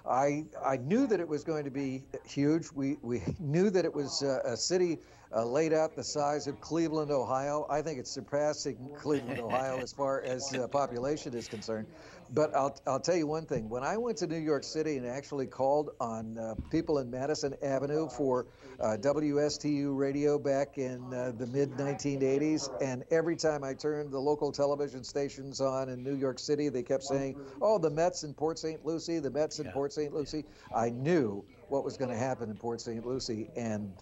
I knew that it was going to be huge. We knew that it was a city laid out the size of Cleveland, Ohio. I think it's surpassing Cleveland, Ohio as far as population is concerned. But I'll tell you one thing. When I went to New York City and actually called on people in Madison Avenue for WSTU radio back in the mid-1980s, and every time I turned the local television stations on in New York City, they kept saying, oh, the Mets in Port St. Lucie, the Mets in Port St. Lucie. I knew what was going to happen in Port St. Lucie, and,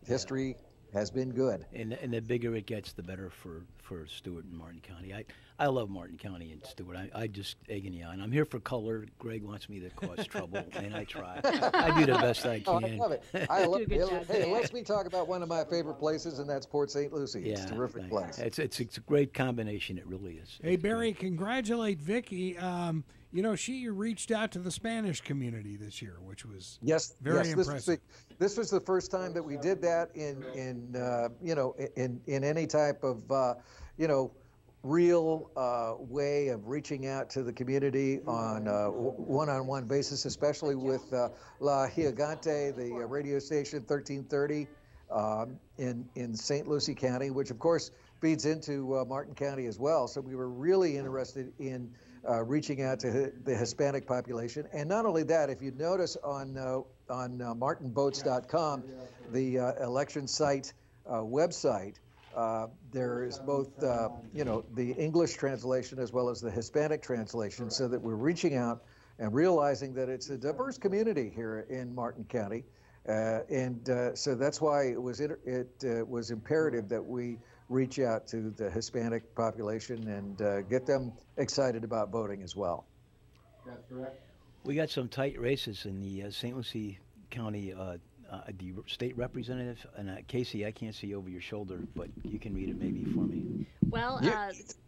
history has been good. And the bigger it gets, the better for Stewart and Martin County. I love Martin County and Stewart. I just egging you on. I'm here for color. Greg wants me to cause trouble, and I try. I do the best I can. I love it. Hey, let me talk about one of my favorite places, and that's Port St. Lucie. It's a terrific place. It's a great combination. It really is. Hey, Barry, congratulate Vicky. She reached out to the Spanish community this year, which was very impressive. This was the first time that we did that in any type of real way of reaching out to the community on a one-on-one basis, especially with La Gigante, the radio station 1330 in St. Lucie County, which of course feeds into Martin County as well. So we were really interested in reaching out to the Hispanic population. And not only that, if you notice on martinboats.com, the election site website, there is both, the English translation as well as the Hispanic translation, so that we're reaching out and realizing that it's a diverse community here in Martin County. So that's why it was imperative that we reach out to the Hispanic population and get them excited about voting as well. That's correct. We got some tight races in the St. Lucie County the state representative. And Casey, I can't see over your shoulder, but you can read it maybe for me. Well,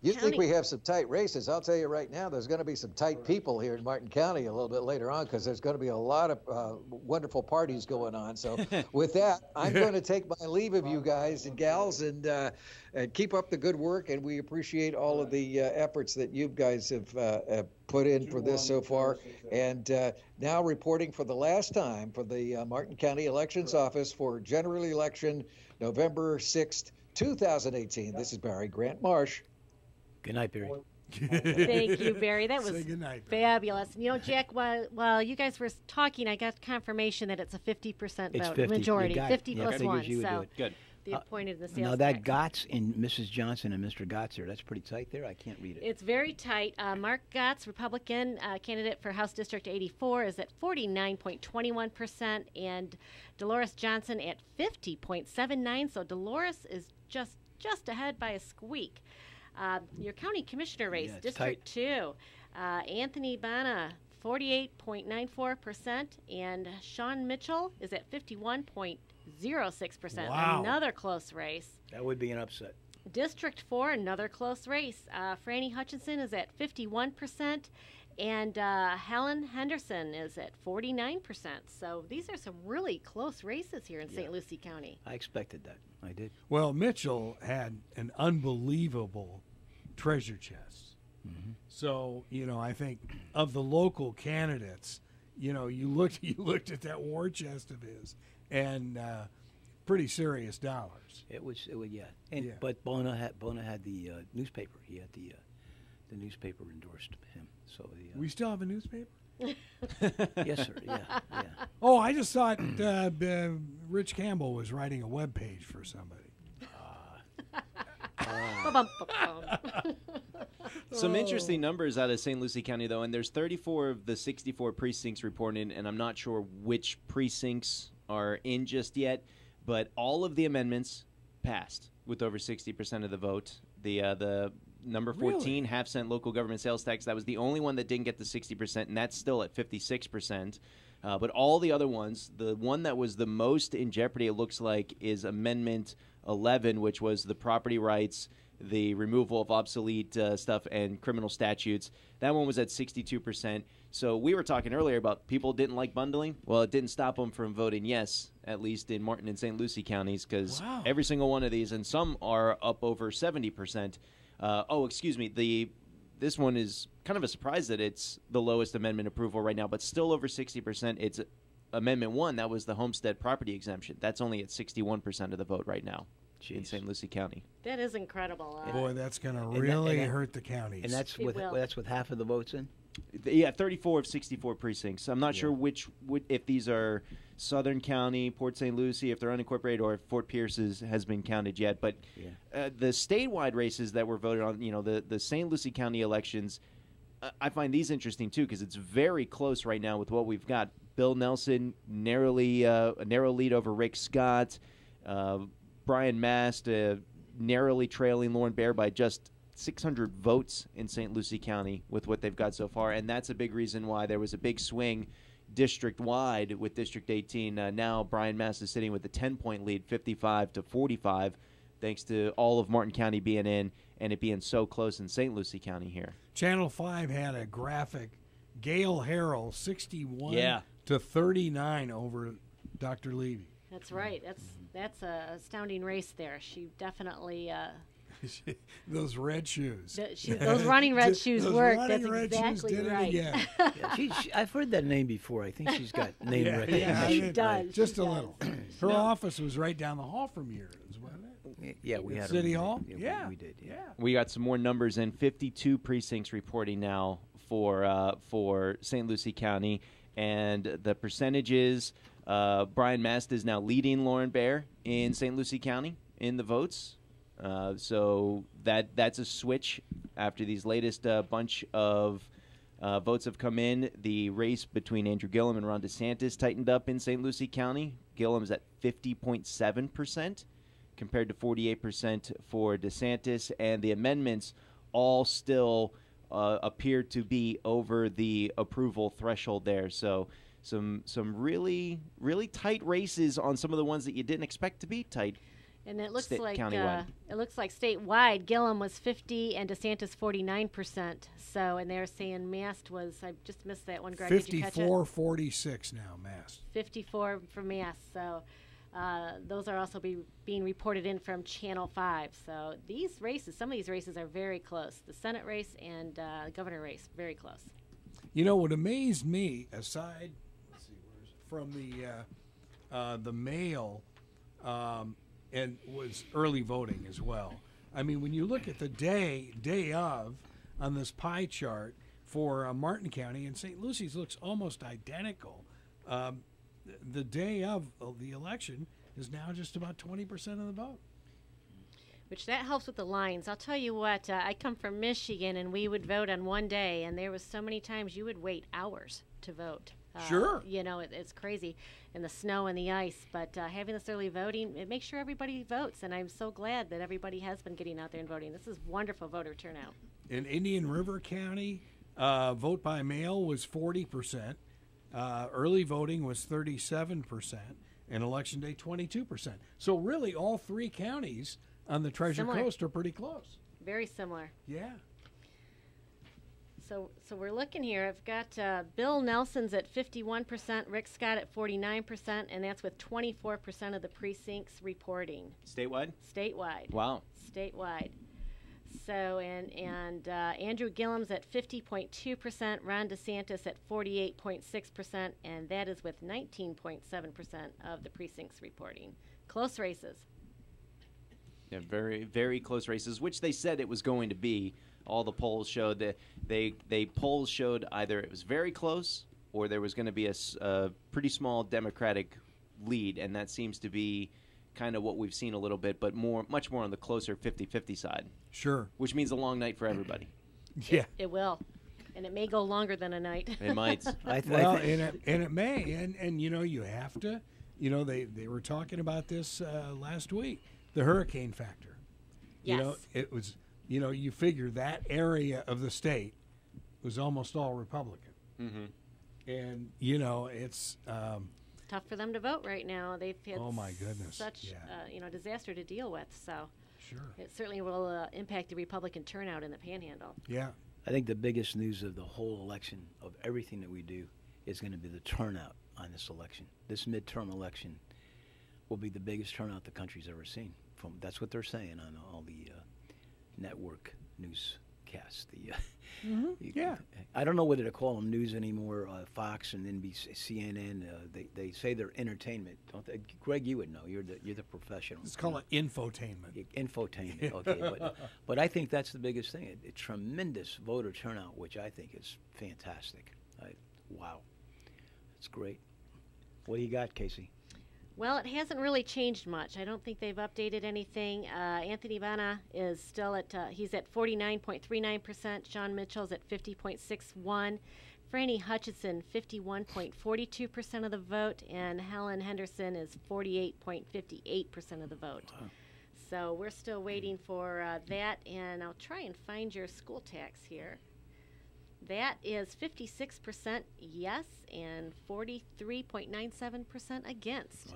you think we have some tight races? I'll tell you right now, there's going to be some tight people here in Martin County a little bit later on, because there's going to be a lot of wonderful parties going on. So with that, I'm going to take my leave of you guys and gals, and keep up the good work. And we appreciate all of the efforts that you guys have put in for this so far. And now reporting for the last time for the Martin County Elections Office for general election November 6th, 2018. This is Barry Grant Marsh. Good night, Barry. Thank you, Barry. That was night, fabulous. Jack, while you guys were talking, I got confirmation that it's a 50% vote 50. majority, 50 yeah, plus one. So good. The appointed the sales now that tax. Gotts and Mrs. Johnson and Mr. Gotts there, that's pretty tight there. I can't read it. It's very tight. Mark Gotts, Republican candidate for House District 84, is at 49.21%, and Dolores Johnson at 50.79%. So Dolores is just ahead by a squeak. Your county commissioner race, District 2, Anthony Bana, 48.94%, and Sean Mitchell is at 51.06%. Wow. Another close race. That would be an upset. District 4, another close race. Franny Hutchinson is at 51%, and Helen Henderson is at 49%. So these are some really close races here in St. Lucie County. I expected that. I did. Well, Mitchell had an unbelievable treasure chest. Mm-hmm. So, I think of the local candidates, you looked at that war chest of his, and pretty serious dollars. It was yeah. But Bona had the newspaper. He had the newspaper endorsed him. So we still have a newspaper. Yes, sir. Yeah. Oh, I just thought Rich Campbell was writing a web page for somebody. Some interesting numbers out of St. Lucie County, though, and there's 34 of the 64 precincts reported, and I'm not sure which precincts are in just yet, but all of the amendments passed with over 60% of the vote. The number 14, half-cent local government sales tax, that was the only one that didn't get the 60%, and that's still at 56%. But all the other ones, the one that was the most in jeopardy, it looks like, is Amendment 11, which was the property rights, the removal of obsolete stuff, and criminal statutes. That one was at 62%. So we were talking earlier about people didn't like bundling. Well, it didn't stop them from voting yes, at least in Martin and St. Lucie counties, because every single one of these, and some are up over 70%. This one is kind of a surprise that it's the lowest amendment approval right now, but still over 60%. It's Amendment 1, that was the homestead property exemption. That's only at 61% of the vote right now in St. Lucie County. That is incredible. Boy, that's going to really hurt the counties. And that's with half of the votes in? Yeah, 34 of 64 precincts. I'm not sure if these are Southern County, Port St. Lucie, if they're unincorporated, or if Fort Pierce has been counted yet. But the statewide races that were voted on, the St. Lucie County elections, I find these interesting too, because it's very close right now with what we've got. Bill Nelson a narrow lead over Rick Scott. Brian Mast narrowly trailing Lauren Bear by just 600 votes in St. Lucie County with what they've got so far, and that's a big reason why there was a big swing district-wide with District 18. Now Brian Mast is sitting with a 10-point lead, 55-45, thanks to all of Martin County being in and it being so close in St. Lucie County here. Channel 5 had a graphic. Gail Harrell, 61 to 39 over Dr. Levy. That's right. That's a astounding race there. She definitely those red shoes. Those running red shoes work. That's exactly right. I've heard that name before. I think she's got name recognition. Yeah, she does. Just a little. Her office was right down the hall from yours, wasn't it? Yeah, we had City Hall. Yeah, we did. Yeah. We got some more numbers in. 52 precincts reporting now for St. Lucie County, and the percentages. Brian Mast is now leading Lauren Bear in St. Lucie County in the votes. So that's a switch after these latest bunch of votes have come in. The race between Andrew Gillum and Ron DeSantis tightened up in St. Lucie County. Gillum's at 50.7% compared to 48% for DeSantis, and the amendments all still appear to be over the approval threshold there. So some really, really tight races on some of the ones that you didn't expect to be tight. And it looks like statewide, Gillum was 50 and DeSantis 49%. So, and they're saying Mast was, I just missed that one, Greg. 54-46 now, Mast. 54 for Mast. So those are also being reported in from Channel 5. So these races, some of these races are very close. The Senate race and governor race, very close. You know, what amazed me, aside from the mail, and was early voting as well. I mean, when you look at the day of on this pie chart for Martin County, and St. Lucie's looks almost identical. The day of the election is now just about 20% of the vote. Which that helps with the lines. I'll tell you what, I come from Michigan, and we would vote on one day, and there was so many times you would wait hours to vote. Sure. You know, it's crazy, and the snow and the ice. But having this early voting, it makes sure everybody votes, and I'm so glad that everybody has been getting out there and voting. This is wonderful voter turnout. In Indian River County, vote by mail was 40%. Early voting was 37%, and Election Day 22%. So really, all three counties on the Treasure Similar. Coast are pretty close. Very similar. Yeah. So we're looking here. I've got Bill Nelson's at 51%, Rick Scott at 49%, and that's with 24% of the precincts reporting. Statewide? Statewide. Wow. Statewide. So, and Andrew Gillum's at 50.2%, Ron DeSantis at 48.6%, and that is with 19.7% of the precincts reporting. Close races. Yeah, very, very close races, which they said it was going to be. All the polls showed that they polls showed either it was very close or there was going to be a pretty small Democratic lead, and that seems to be kind of what we've seen a little bit, but much more on the closer 50-50 side. Sure. Which means a long night for everybody. Yeah. It will. And it may go longer than a night. It might. Well, and it may. And you have to, they were talking about this last week, the hurricane factor. Yes. It was, you figure that area of the state was almost all Republican. Mm-hmm. And, it's... tough for them to vote right now. They've had oh my goodness, such disaster to deal with. So sure, it certainly will impact the Republican turnout in the Panhandle. Yeah, I think the biggest news of the whole election, of everything that we do, is going to be the turnout on this election. This midterm election will be the biggest turnout the country's ever seen. That's what they're saying on all the network newscasts. Yeah. I don't know whether to call them news anymore. Fox and NBC, CNN. They say they're entertainment. Don't they? Greg, you would know. You're the professional. Let's call it infotainment. Infotainment. Okay, but I think that's the biggest thing. A tremendous voter turnout, which I think is fantastic. Wow, it's great. What do you got, Casey? Well, it hasn't really changed much. I don't think they've updated anything. Anthony Vanna is still at, he's at 49.39%. Sean Mitchell's at 50.61%. Franny Hutchinson, 51.42% of the vote. And Helen Henderson is 48.58% of the vote. Wow. So we're still waiting for that. And I'll try and find your school tax here. That is 56% yes and 43.97% against.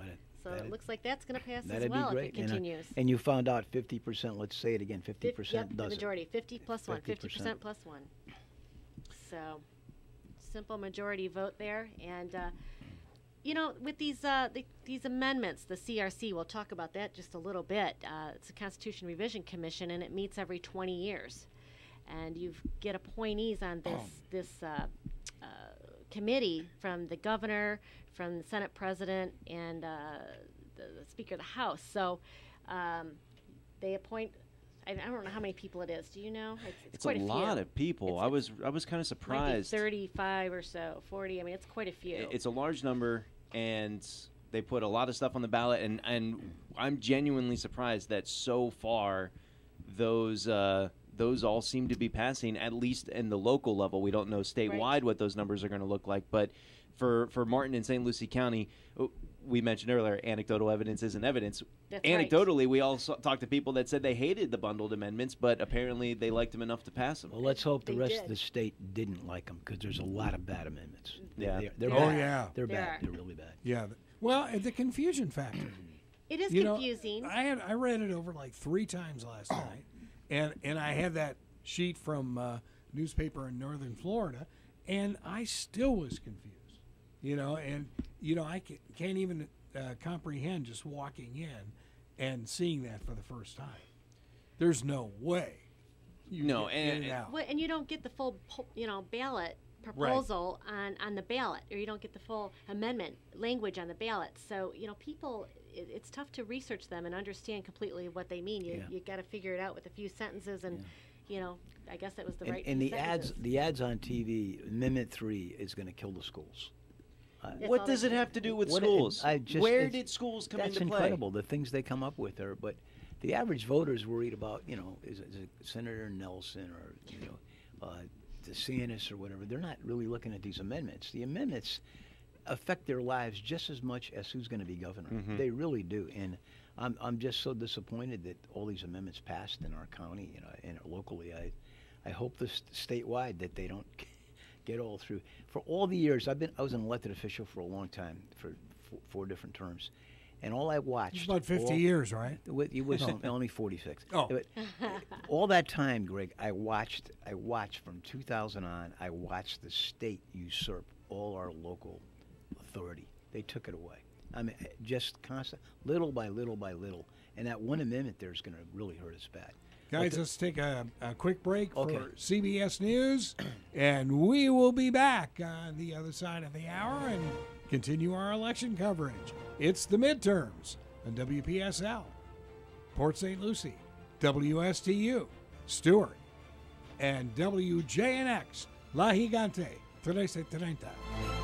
So it looks like that's going to pass as well if it continues. And you found out 50%, let's say it again, 50% Yep, does the it. majority, 50 plus 1, 50% plus 1. So simple majority vote there. And, with these amendments, the CRC, we'll talk about that just a little bit. It's a Constitution Revision Commission, and it meets every 20 years. And you get appointees on this committee from the governor, from the Senate president, and the Speaker of the House. So they appoint. I don't know how many people it is. Do you know? It's quite a lot of people. I was kind of surprised. 35 or so, 40. I mean, it's quite a few. It's a large number, and they put a lot of stuff on the ballot. And I'm genuinely surprised that so far those all seem to be passing, at least in the local level. We don't know statewide what those numbers are going to look like. But for Martin and St. Lucie County, we mentioned earlier, anecdotal evidence isn't evidence. That's Anecdotally, we all talked to people that said they hated the bundled amendments, but apparently they liked them enough to pass them. Well, let's hope the rest of the state didn't like them, because there's a lot of bad amendments. Yeah. They're oh, bad. yeah. They're bad. They're really bad. Yeah. Well, the confusion factor. It is confusing. I read it over like 3 times last night, and I had that sheet from newspaper in northern Florida, and I still was confused. I can't even comprehend just walking in and seeing that for the first time. There's no way. And you don't get the full, ballot proposal on the ballot, or you don't get the full amendment language on the ballot. So, people, it's tough to research them and understand completely what they mean. You got to figure it out with a few sentences and. I guess that was the right. And the ads on TV, Amendment 3 is going to kill the schools. What does it have to do with schools? Where did schools come into play? That's incredible, the things they come up with there. But the average voter is worried about, is it Senator Nelson or, DeSantis or whatever. They're not really looking at these amendments. The amendments affect their lives just as much as who's going to be governor. Mm-hmm. They really do. And I'm just so disappointed that all these amendments passed in our county, and locally. I hope statewide that they don't get all through. For all the years I was an elected official for a long time, for 4 different terms, And all I watched. It's about 50 years, right? It was only 46. Oh. But all that time, Greg, I watched from 2000 on, I watched the state usurp all our local authority. They took it away. I mean, just constant, little by little by little. And that one amendment there is going to really hurt us bad. Guys, let's take a quick break for Okay. CBS News, and we will be back on the other side of the hour and continue our election coverage. It's the midterms on WPSL, Port St. Lucie, WSTU, Stewart, and WJNX, La Gigante, 1330.